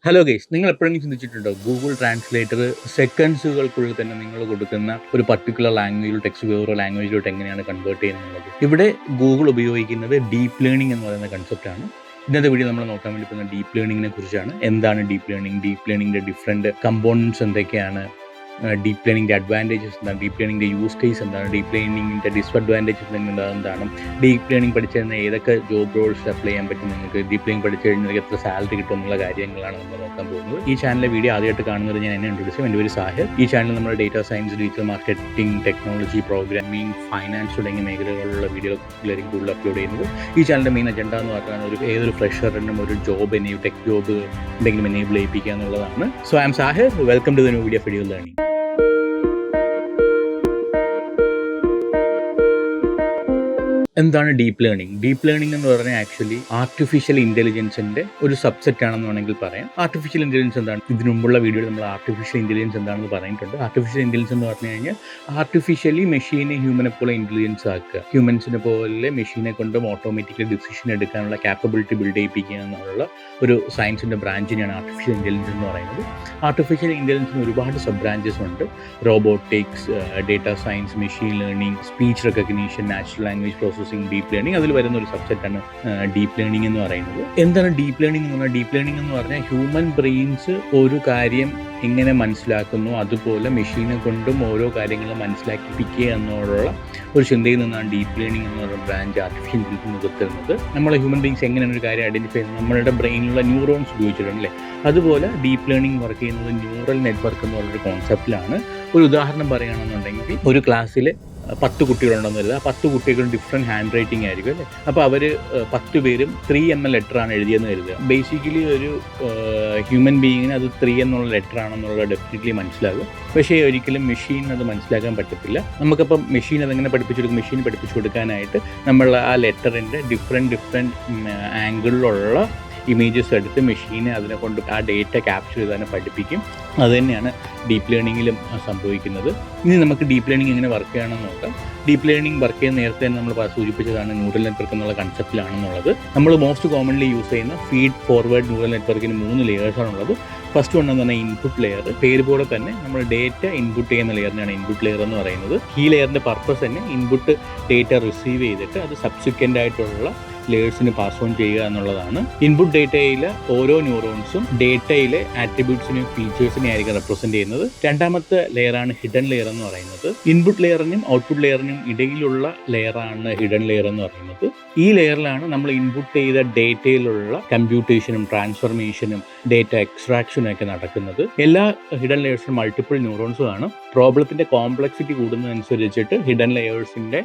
Hello guys, നിങ്ങൾ എപ്പോഴെങ്കിലും ചിന്തിച്ചിട്ടുണ്ടോ ഗൂഗിൾ ട്രാൻസ്ലേറ്റർ സെക്കൻഡ്സുകൾക്കുള്ളിൽ തന്നെ നിങ്ങൾ കൊടുക്കുന്ന ഒരു പർട്ടിക്കുലർ ലാംഗ്വേജിൽ ടെക്സ്റ്റ് വേറൊരു ലാംഗ്വേജിലോട്ട് എങ്ങനെയാണ് കൺവേർട്ട് ചെയ്യുന്നത്? ഇവിടെ ഗൂഗിൾ ഉപയോഗിക്കുന്നത് ഡീപ്പ് ലേണിംഗ് എന്ന് പറയുന്ന കൺസെപ്റ്റാണ്. ഇന്നത്തെ വീഡിയോ നമ്മൾ നോക്കാൻ വേണ്ടി പോകുന്ന ഡീപ്പ് ലേണിങ്ങിനെ കുറിച്ചാണ്. എന്താണ് ഡീപ്പ് ലേണിംഗിൻ്റെ ഡിഫറെൻറ്റ് കമ്പോണൻസ് എന്തൊക്കെയാണ്, ഡീപ്പ് ലേണിംഗിൻ്റെ അഡ്വാൻറ്റേജസ് എന്താണ്, ഡീപ്പ് ലേണിംഗിൻ്റെ യൂസ് കേസ് എന്താണ്, ഡീപ്പ് ലേണിംഗിൻ്റെ ഡിസ്അഡ്വാൻറ്റേജസ് എന്താണ്, ഡീപ്പ് ലേണിംഗ് പഠിച്ചു കഴിഞ്ഞാൽ ഏതൊക്കെ ജോബ് റോൾസ് അപ്ലൈ ചെയ്യാൻ പറ്റും, നിങ്ങൾക്ക് ഡീപ്പ് ലേണിംഗ് പഠിച്ചു കഴിഞ്ഞാൽ എത്ര സാലറി കിട്ടും എന്നുള്ള കാര്യങ്ങളാണ് നമ്മൾ നോക്കാൻ പോകുന്നത്. ഈ ചാനലിലെ വീഡിയോ ആദ്യമായിട്ട് കാണുന്നത് ഞാൻ എന്നെ ഇൻട്രൊഡ്യൂസ് ചെയ്യും. എൻ്റെ പേര് സാഹിർ. ഈ ചാനൽ നമ്മുടെ data science, digital marketing, technology, programming, finance തുടങ്ങിയ മേഖലകളിലുള്ള വീഡിയോകളായിരിക്കും കൂടുതൽ അപ്ലോഡ് ചെയ്യുന്നത്. ഈ ചാനലിൻ്റെ മെയിൻ അജണ്ട എന്ന് പറഞ്ഞാൽ ഏതൊരു ഫ്രഷറിനും ഒരു ജോബ് ടെക് ജോബ് എന്തെങ്കിലും എനേബിൾ ചെയ്യിപ്പിക്കുക എന്നുള്ളതാണ്. So I am Sahir. Welcome to the new video of video learning. എന്താണ് ഡീപ്പ് ലേണിംഗ്? ഡീപ്പ് ലേണിംഗ് എന്ന് പറഞ്ഞാൽ ആക്ച്വലി ആർട്ടിഫിഷ്യൽ ഇൻ്റലിജൻസിൻ്റെ ഒരു സബ്സെറ്റ് ആണെന്ന് വേണമെങ്കിൽ പറയാം. ആർട്ടിഫിഷ്യൽ ഇൻ്റലിജൻസ് എന്താണ്? ഇതിനു മുമ്പുള്ള വീഡിയോയിൽ നമ്മൾ ആർട്ടിഫിഷ്യൽ ഇൻ്റലിജൻസ് എന്താണെന്ന് പറഞ്ഞിട്ടുണ്ട്. ആർട്ടിഫിഷ്യൽ ഇൻ്റലിജൻസ് എന്ന് പറഞ്ഞു കഴിഞ്ഞാൽ ആർട്ടിഫിഷ്യലി മെഷീനെ ഹ്യൂമനെ പോലെ ഇൻ്റലിജൻസ് ആക്കുക, ഹ്യൂമൻസിനെ പോലെ മെഷീനെ കൊണ്ടും ഓട്ടോമാറ്റിക്കലി ഡിസിഷൻ എടുക്കാനുള്ള കാപ്പബിലിറ്റി ബിൽഡ് ചെയ്യിപ്പിക്കുക എന്നുള്ള ഒരു സയൻസിൻ്റെ ബ്രാഞ്ചിനെയാണ് ആർട്ടിഫിഷ്യൽ ഇൻ്റലിജൻസ് എന്ന് പറയുന്നത്. ആർട്ടിഫിഷ്യൽ ഇൻ്റലിജൻസിന് ഒരുപാട് സബ് ബ്രാഞ്ചസ് ഉണ്ട്. Robotics, data science, machine learning, speech recognition, natural language processing, deep learning. അതിൽ വരുന്ന ഒരു സബ്സെറ്റാണ് ഡീപ്പ് ലേണിംഗ് എന്ന് പറയുന്നത്. എന്താണ് ഡീപ്പ് ലേണിംഗ് എന്ന് പറഞ്ഞാൽ? ഡീപ്പ് ലേണിംഗ് എന്ന് പറഞ്ഞാൽ ഹ്യൂമൻ ബ്രെയിൻസ് ഒരു കാര്യം എങ്ങനെ മനസ്സിലാക്കുന്നു അതുപോലെ മെഷീനെ കൊണ്ടും ഓരോ കാര്യങ്ങളും മനസ്സിലാക്കിപ്പിക്കുക എന്നുള്ള ഒരു ചിന്തയിൽ നിന്നാണ് ഡീപ്പ് ലേണിംഗ് എന്ന് പറയുന്ന ബ്രാഞ്ച് ആർട്ടിഫിഷ്യൽ ഇൻ്റലിജൻസ് എത്തുന്നത്. നമ്മളെ ഹ്യൂമൻ ബീങ്സ് എങ്ങനെയാണ് ഒരു കാര്യം ഐഡൻറ്റിഫൈ ചെയ്യുന്നത്? നമ്മളുടെ ബ്രെയിനിലുള്ള ന്യൂറോൺസ് ഉപയോഗിച്ചിട്ടുണ്ടല്ലേ. അതുപോലെ ഡീപ്പ് ലേണിംഗ് വർക്ക് ചെയ്യുന്നത് ന്യൂറൽ നെറ്റ്വർക്ക് എന്ന് പറയുന്നൊരു കോൺസെപ്റ്റിലാണ്. ഒരു ഉദാഹരണം പറയുകയാണെന്നുണ്ടെങ്കിൽ, ഒരു ക്ലാസ്സിൽ 10 കുട്ടികളുണ്ടെന്ന് കരുതുക. 10 കുട്ടികളും ഡിഫറെൻറ്റ് ഹാൻഡ് റൈറ്റിംഗ് ആയിരിക്കും അല്ലേ. അപ്പോൾ അവർ 10 പേരും 3 എന്ന ലെറ്ററാണ് എഴുതിയെന്ന് കരുതുക. ബേസിക്കലി ഒരു ഹ്യൂമൻ ബീയിങ്ങിന് അത് 3 എന്നുള്ള ലെറ്റർ ആണെന്നുള്ളത് ഡെഫിനറ്റ്ലി മനസ്സിലാകും. പക്ഷേ ഒരിക്കലും മെഷീൻ അത് മനസ്സിലാക്കാൻ പറ്റത്തില്ല. നമുക്കപ്പം മെഷീൻ അതെങ്ങനെ പഠിപ്പിച്ചു കൊടുക്കും? മെഷീൻ പഠിപ്പിച്ചു കൊടുക്കാനായിട്ട് നമ്മൾ ആ ലെറ്ററിൻ്റെ ഡിഫറെൻറ്റ് ആംഗിളിലുള്ള ഇമേജസ് എടുത്ത് മെഷീനെ അതിനെ കൊണ്ട് ആ ഡേറ്റ ക്യാപ്ചർ ചെയ്ത് പഠിപ്പിക്കും. അതുതന്നെയാണ് ഡീപ്പ് ലേണിങ്ങിലും സംഭവിക്കുന്നത്. ഇനി നമുക്ക് ഡീപ്പ് ലേണിംഗ് എങ്ങനെ വർക്ക് ചെയ്യണമെന്ന് നോക്കാം. ഡീപ്പ് ലേണിംഗ് വർക്ക് ചെയ്യുന്ന നേരത്തെ തന്നെ നമ്മൾ സൂചിപ്പിച്ചതാണ് ന്യൂറൽ നെറ്റ്വർക്ക് എന്നുള്ള കൺസെപ്റ്റിലാണെന്നുള്ളത്. നമ്മൾ മോസ്റ്റ് കോമൺലി യൂസ് ചെയ്യുന്ന ഫീഡ് ഫോർവേഡ് ന്യൂറൽ നെറ്റ്വർക്കിന് 3 ലെയേഴ്സാണുള്ളത്. ഫസ്റ്റ് വൺ എന്ന് പറഞ്ഞാൽ ഇൻപുട്ട് ലെയർ. പേര് പോലെ തന്നെ നമ്മൾ ഡേറ്റ ഇൻപുട്ട് ചെയ്യുന്ന ലെയറിനാണ് ഇൻപുട്ട് ലെയർ എന്ന് പറയുന്നത്. ഈ ലെയറിൻ്റെ പർപ്പസ് തന്നെ ഇൻപുട്ട് ഡേറ്റ റിസീവ് ചെയ്തിട്ട് അത് സബ്സിക്വൻ്റ് ആയിട്ടുള്ള ലേയേഴ്സിന് പാസ് ഓൺ ചെയ്യുക എന്നുള്ളതാണ്. ഇൻപുട്ട് ഡേറ്റയിലെ ഓരോ ന്യൂറോൺസും ഡേറ്റയിലെ ആട്രിബ്യൂട്ട്സിനെയും ഫീച്ചേഴ്സിനെയും ആയിരിക്കും റെപ്രസെൻറ്റ് ചെയ്യുന്നത്. രണ്ടാമത്തെ ലെയറാണ് ഹിഡൻ ലെയർ എന്ന് പറയുന്നത്. ഇൻപുട്ട് ലെയറിനും ഔട്ട്പുട്ട് ലെയറിനും ഇടയിലുള്ള ലെയറാണ് ഹിഡൻ ലെയർ എന്ന് പറയുന്നത്. ഈ ലെയറിലാണ് നമ്മൾ ഇൻപുട്ട് ചെയ്ത ഡേറ്റയിലുള്ള കമ്പ്യൂട്ടേഷനും ട്രാൻസ്ഫർമേഷനും ഡേറ്റ എക്സ്ട്രാക്ഷനും ഒക്കെ നടക്കുന്നത്. എല്ലാ ഹിഡൻ ലെയേഴ്സിനും മൾട്ടിപ്പിൾ ന്യൂറോൺസ് കാണും. പ്രോബ്ലത്തിൻ്റെ കോംപ്ലക്സിറ്റി കൂടുന്നതനുസരിച്ചിട്ട് ഹിഡൻ ലെയേഴ്സിൻ്റെ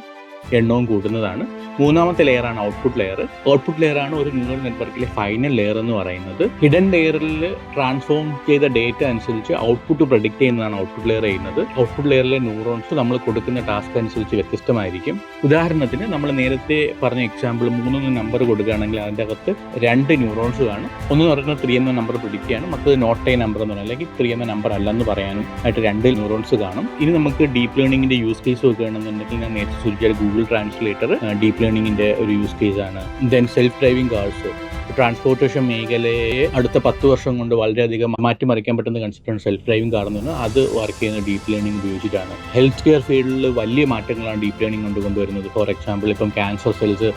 എണ്ണവും കൂടുന്നതാണ്. മൂന്നാമത്തെ ലെയറാണ് ഔട്ട്പുട്ട് ലെയർ. ഔട്ട്പുട്ട് ലെയറാണ് ഒരു ന്യൂറൽ നെറ്റ്വർക്കിലെ ഫൈനൽ ലെയർ എന്ന് പറയുന്നത്. ഹിഡൻ ലെയറിൽ ട്രാൻസ്ഫോം ചെയ്ത ഡേറ്റ അനുസരിച്ച് ഔട്ട്പുട്ട് പ്രഡിക്റ്റ് ചെയ്യുന്നതാണ് ഔട്ട്പുട്ട് ലെയർ ചെയ്യുന്നത്. ഔട്ട്പുട്ട് ലെയറിലെ ന്യൂറോൺസ് നമ്മൾ കൊടുക്കുന്ന ടാസ്ക് അനുസരിച്ച് വ്യത്യസ്തമായിരിക്കും. ഉദാഹരണത്തിന് നമ്മൾ നേരത്തെ പറഞ്ഞ എക്സാമ്പിൾ 3 നമ്പർ കൊടുക്കുകയാണെങ്കിൽ അതിൻ്റെ അകത്ത് 2 ന്യൂറോൺസ് കാണും. ഒന്ന് പറയുന്നത് 3 എന്ന നമ്പർ പ്രിഡിക്റ്റ് ചെയ്യാനും, മറ്റൊരു നോട്ട് എ നമ്പർ എന്ന് പറയുന്നത് അല്ലെങ്കിൽ 3 എന്ന നമ്പർ അല്ലെന്ന് പറയാനും ആയിട്ട് 2 ന്യൂറോൺസ് കാണും. ഇനി നമുക്ക് ഡീപ്പ് ലേണിംഗിൻ്റെ യൂസ് കേസ് നോക്കുകയാണെന്നുണ്ടെങ്കിൽ, ഞാൻ നേരത്തെ സൂചിപ്പിച്ച ഗൂഗിൾ ട്രാൻസ്ലേറ്റർ ഡീപ്പ് ലേണിംഗിൻ്റെ ഒരു യൂസ് കേസാണ്. Then self driving cars. Transportation മേഖലയെ അടുത്ത 10 വർഷം കൊണ്ട് വളരെയധികം മാറ്റിമറിക്കാൻ പറ്റുന്ന കൺസെപ്റ്റാണ് സെൽഫ് ഡ്രൈവിംഗ് കാർ എന്ന് പറഞ്ഞാൽ. അത് വർക്ക് ചെയ്യുന്ന ഡീപ്പ് ലേണിംഗ് ഉപയോഗിച്ചിട്ടാണ്. ഹെൽത്ത് കെയർ ഫീൽഡിൽ വലിയ മാറ്റങ്ങളാണ് ഡീപ്പ് ലേണിംഗ് കൊണ്ട് കൊണ്ടുവരുന്നത്. ഫോർ എക്സാമ്പിൾ, ഇപ്പം ക്യാൻസർ സെൽസ്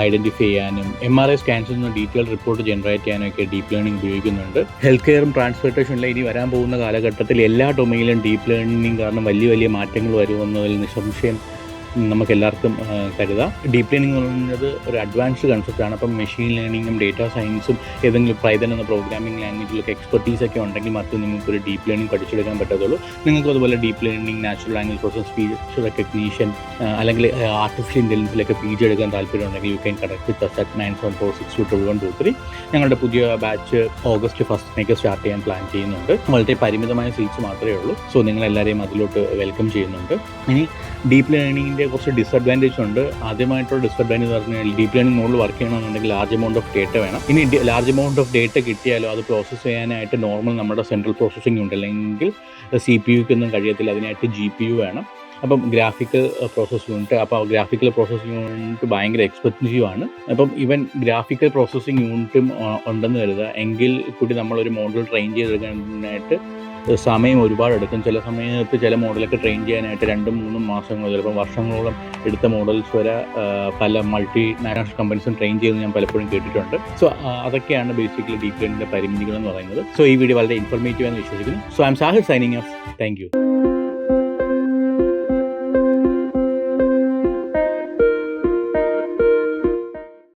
ഐഡൻറ്റിഫൈ ചെയ്യാനും MRI സ്കാൻസിൽ നിന്ന് ഡീറ്റെയിൽ റിപ്പോർട്ട് ജനറേറ്റ് ചെയ്യാനും ഒക്കെ ഡീപ്പ് ലേണിംഗ് ഉപയോഗിക്കുന്നുണ്ട്. ഹെൽത്ത് കെയറും ട്രാൻസ്പോർട്ടേഷനിലെ ഇനി വരാൻ പോകുന്ന കാലഘട്ടത്തിൽ എല്ലാ ഡൊമൈനിലും ഡീപ്പ് ലേണിംഗ് കാരണം വലിയ മാറ്റങ്ങൾ വരുമെന്നതിൽ നിസ്സംശയം നമുക്കെല്ലാവർക്കും കരുതാം. ഡീപ്പ് ലേണിംഗ് എന്ന് പറയുന്നത് ഒരു അഡ്വാൻസ്ഡ് കൺസെപ്റ്റാണ്. അപ്പം മെഷീൻ ലേണിങ്ങും ഡേറ്റാ സയൻസും ഏതെങ്കിലും പൈതൺ എന്ന പ്രോഗ്രാമിംഗ് ലാംഗ്വേജിലൊക്കെ എക്സ്പെർട്ടീസൊക്കെ ഉണ്ടെങ്കിൽ മാത്രമേ നിങ്ങൾക്കൊരു ഡീപ്പ് ലേണിംഗ് പഠിച്ചെടുക്കാൻ പറ്റത്തുള്ളൂ. നിങ്ങൾക്ക് അതുപോലെ deep learning, natural language process, speech recognition അല്ലെങ്കിൽ ആർട്ടിഫിഷ്യൽ ഇൻ്റലിജൻസിലൊക്കെ PG എടുക്കാൻ താല്പര്യമുണ്ടെങ്കിൽ you can connect with us at 9746221123. ഞങ്ങളുടെ പുതിയ ബാച്ച് ഓഗസ്റ്റ് 1 സ്റ്റാർട്ട് ചെയ്യാൻ പ്ലാൻ ചെയ്യുന്നുണ്ട്. വളരെ പരിമിതമായ സീറ്റ്സ് മാത്രമേ ഉള്ളൂ. സോ നിങ്ങളെല്ലാവരെയും അതിലോട്ട് വെൽക്കം ചെയ്യുന്നുണ്ട്. ഇനി ഡീപ്പ് ലേണിംഗിൻ്റെ കുറച്ച് ഡിസ്അഡ്വാൻറ്റേജ് ഉണ്ട്. ആദ്യമായിട്ടുള്ള ഡിസ്അഡ്വാൻറ്റേജ് എന്ന് പറഞ്ഞാൽ ഡീപ്പ് ലേണിംഗ് മുകളിൽ വർക്ക് ചെയ്യണമെന്നുണ്ടെങ്കിൽ ലാർജ് എമൗണ്ട് ഓഫ് ഡേറ്റ വേണം. ഇനി ലാർജ് എമൗണ്ട് ഓഫ് ഡേറ്റ കിട്ടിയാലോ അത് പ്രോസസ്സ് ചെയ്യാനായിട്ട് നോർമൽ നമ്മുടെ സെൻട്രൽ പ്രോസസ്സിംഗ് ഉണ്ട്, അല്ലെങ്കിൽ CPUക്കൊന്നും കഴിയത്തില്ല. അതിനായിട്ട് GPU വേണം. അപ്പം ഗ്രാഫിക്കൽ പ്രോസസ്സിംഗ് യൂണിറ്റ്, അപ്പോൾ ഗ്രാഫിക്കൽ പ്രോസസ്സിംഗ് യൂണിറ്റ് ഭയങ്കര എക്സ്പെൻസീവ് ആണ്. അപ്പം ഇവൻ ഗ്രാഫിക്കൽ പ്രോസസ്സിംഗ് യൂണിറ്റും ഉണ്ടെന്ന് കരുതുക, എങ്കിൽ കൂടി നമ്മളൊരു മോഡൽ ട്രെയിൻ ചെയ്തെടുക്കാനായിട്ട് സമയം ഒരുപാട് എടുക്കും. ചില സമയത്ത് ചില മോഡലൊക്കെ ട്രെയിൻ ചെയ്യാനായിട്ട് 2-3 മാസങ്ങൾ, ചിലപ്പോൾ വർഷങ്ങളോളം എടുത്ത മോഡൽസ് വരെ പല മൾട്ടി നാഷണൽ കമ്പനീസും ട്രെയിൻ ചെയ്ത് ഞാൻ പലപ്പോഴും കേട്ടിട്ടുണ്ട്. സോ അതൊക്കെയാണ് ബേസിക്കലി ഡീപ് ലേണിംഗിൻ്റെ പരിമിതികൾ എന്ന് പറയുന്നത്. സോ ഈ വീഡിയോ വളരെ ഇൻഫോർമേറ്റീവ് എന്ന് വിശ്വസിക്കുന്നു. So I am Sahir signing off. Thank U.